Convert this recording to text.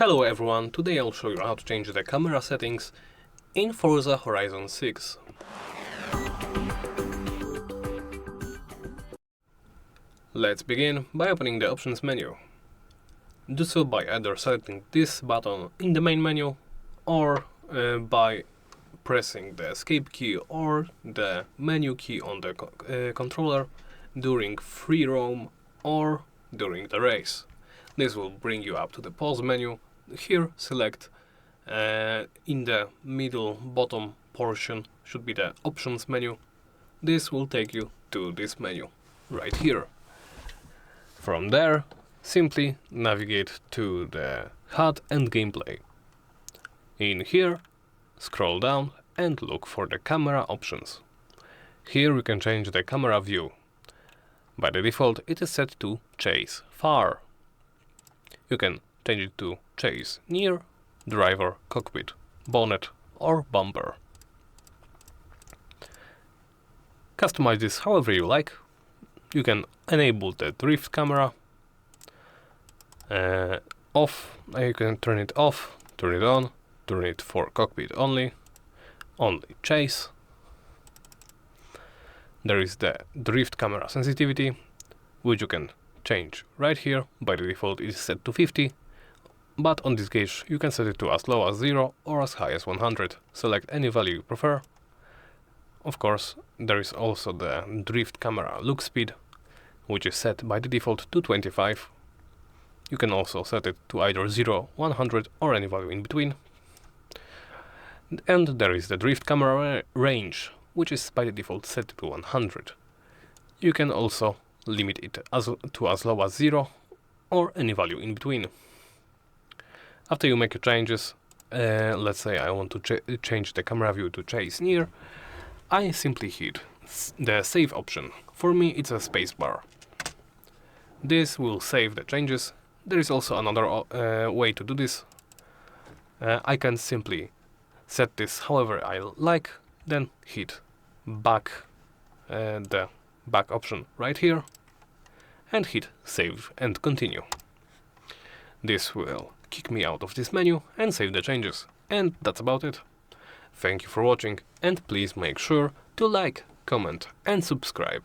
Hello everyone, today I'll show you how to change the camera settings in Forza Horizon 6. Let's begin by opening the options menu. Do so by either selecting this button in the main menu or by pressing the escape key or the menu key on the controller during free roam or during the race. This will bring you up to the pause menu. Here select in the middle bottom portion should be the options menu. This will take you to this menu right here. From there simply navigate to the HUD and gameplay. In here scroll down and look for the camera options. Here we can change the camera view. By the default it is set to chase far. You can change it to chase near, driver, cockpit, bonnet or bumper. Customize this however you like. You can enable the drift camera off, you can turn it off, turn it on, turn it for cockpit only chase. There is the drift camera sensitivity, which you can change right here. By the default it is set to 50, but on this gauge you can set it to as low as 0 or as high as 100. Select any value you prefer. Of course, there is also the drift camera look speed, which is set by the default to 25. You can also set it to either 0, 100 or any value in between. And there is the drift camera range, which is by the default set to 100. You can also limit it to as low as 0 or any value in between. After you make your changes, let's say I want to change the camera view to chase near, I simply hit the save option. For me it's a spacebar. This will save the changes. There is also another way to do this. I can simply set this however I like, then hit back, the back option right here, and hit save and continue. This will kick me out of this menu and save the changes. And that's about it. Thank you for watching, and please make sure to like, comment and subscribe.